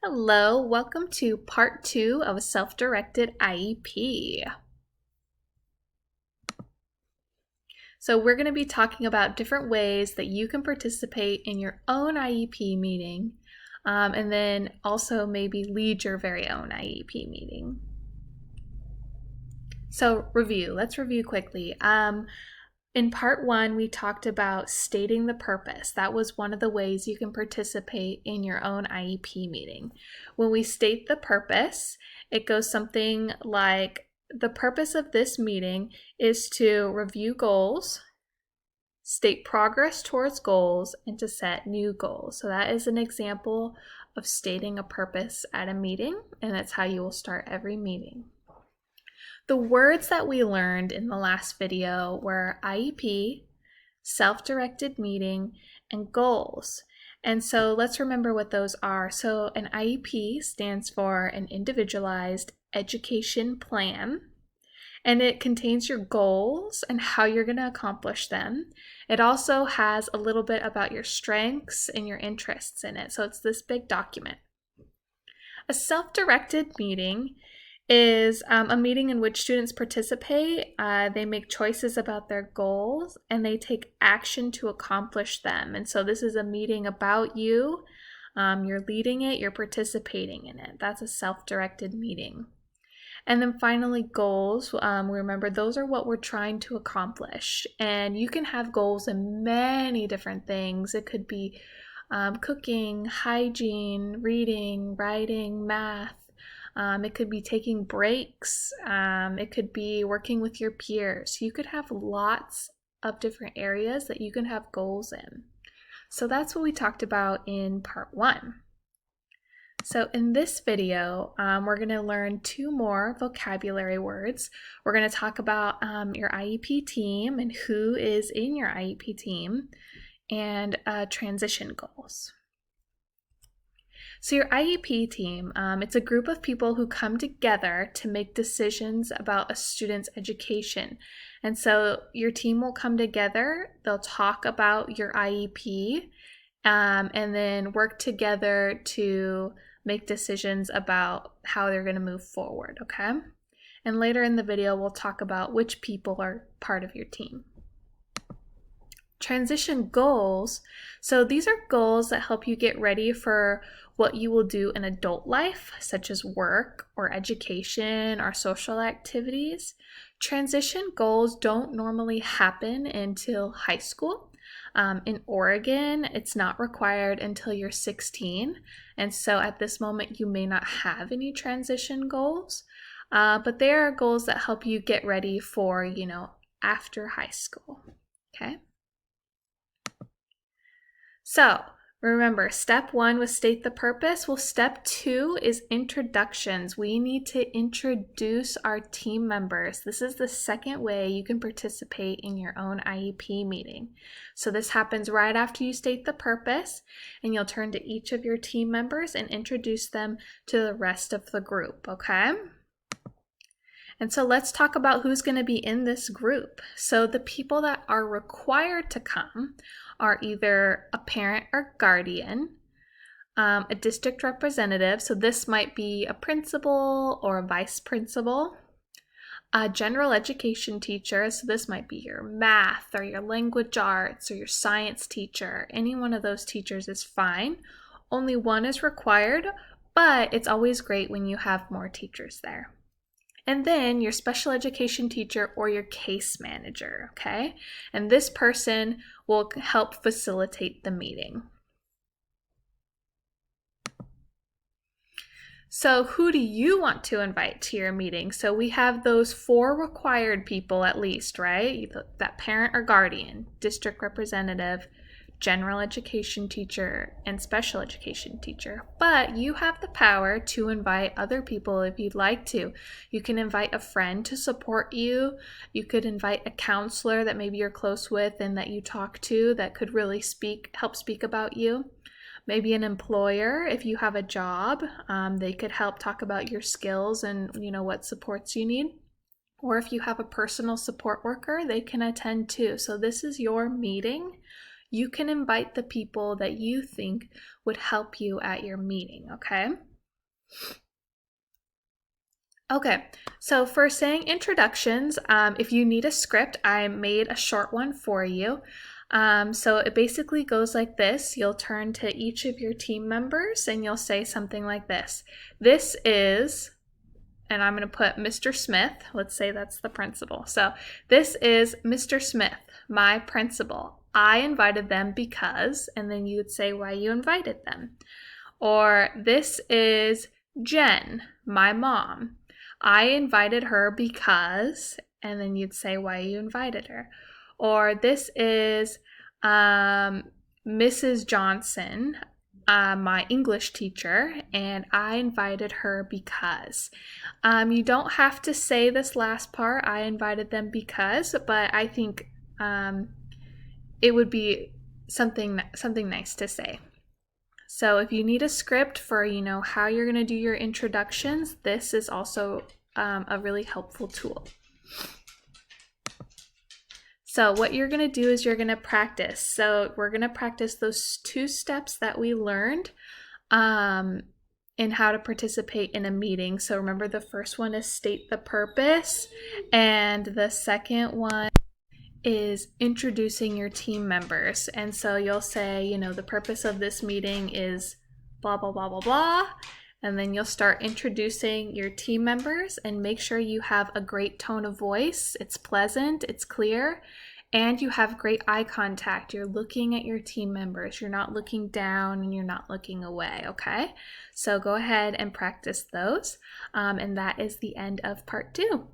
Hello, welcome to part 2 of a self-directed IEP. So we're going to be talking about different ways that you can participate in your own IEP meeting, and then also maybe lead your very own IEP meeting. So let's review quickly. In part 1, we talked about stating the purpose. That was one of the ways you can participate in your own IEP meeting. When we state the purpose, it goes something like, the purpose of this meeting is to review goals, state progress towards goals, and to set new goals. So that is an example of stating a purpose at a meeting, and that's how you will start every meeting. The words that we learned in the last video were IEP, self-directed meeting, and goals. And so let's remember what those are. So an IEP stands for an individualized education plan, and it contains your goals and how you're going to accomplish them. It also has a little bit about your strengths and your interests in it. So it's this big document. A self-directed meeting is a meeting in which students participate, they make choices about their goals, and they take action to accomplish them. And so this is a meeting about you. You're leading it, you're participating in it. That's a self-directed meeting. And then finally, goals. Remember, those are what we're trying to accomplish. And you can have goals in many different things. It could be cooking, hygiene, reading, writing, math. It could be taking breaks. It could be working with your peers. You could have lots of different areas that you can have goals in. So that's what we talked about in part 1. So in this video, we're going to learn 2 more vocabulary words. We're going to talk about your IEP team and who is in your IEP team, and transition goals. So your IEP team, it's a group of people who come together to make decisions about a student's education. And so your team will come together, they'll talk about your IEP, and then work together to make decisions about how they're going to move forward, okay? And later in the video, we'll talk about which people are part of your team. Transition goals. So these are goals that help you get ready for what you will do in adult life, such as work or education or social activities. Transition goals don't normally happen until high school. In Oregon, it's not required until you're 16. And so at this moment, you may not have any transition goals, but there are goals that help you get ready for, after high school, okay? So remember, step 1 was state the purpose. Well, step 2 is introductions. We need to introduce our team members. This is the second way you can participate in your own IEP meeting. So this happens right after you state the purpose, and you'll turn to each of your team members and introduce them to the rest of the group, okay? And so let's talk about who's going to be in this group. So the people that are required to come are either a parent or guardian, a district representative, so this might be a principal or a vice principal, a general education teacher, so this might be your math or your language arts or your science teacher. Any one of those teachers is fine. Only one is required, but it's always great when you have more teachers there. And then your special education teacher or your case manager, okay? And this person will help facilitate the meeting. So who do you want to invite to your meeting? So we have those 4 required people at least, right? That parent or guardian, district representative, general education teacher, and special education teacher. But you have the power to invite other people if you'd like to. You can invite a friend to support you. You could invite a counselor that maybe you're close with and that you talk to that could really help speak about you. Maybe an employer, if you have a job, they could help talk about your skills and what supports you need. Or if you have a personal support worker, they can attend too. So this is your meeting. You can invite the people that you think would help you at your meeting, okay? Okay, so for saying introductions, if you need a script, I made a short one for you. So it basically goes like this. You'll turn to each of your team members and you'll say something like this. This is, and I'm going to put Mr. Smith. Let's say that's the principal. So this is Mr. Smith, my principal. I invited them because, and then you'd say why you invited them. Or this is Jen, my mom. I invited her because, and then you'd say why you invited her. Or this is Mrs. Johnson, my English teacher, and I invited her because. You don't have to say this last part, I invited them because, but I think it would be something nice to say. So if you need a script for, how you're going to do your introductions, this is also a really helpful tool. So what you're going to do is you're going to practice. So we're going to practice those 2 steps that we learned in how to participate in a meeting. So remember, the first one is state the purpose, and the second one is introducing your team members. And so you'll say, the purpose of this meeting is blah, blah, blah, blah, blah. And then you'll start introducing your team members, and make sure you have a great tone of voice. It's pleasant, it's clear, and you have great eye contact. You're looking at your team members. You're not looking down and you're not looking away, okay? So go ahead and practice those. And that is the end of part 2.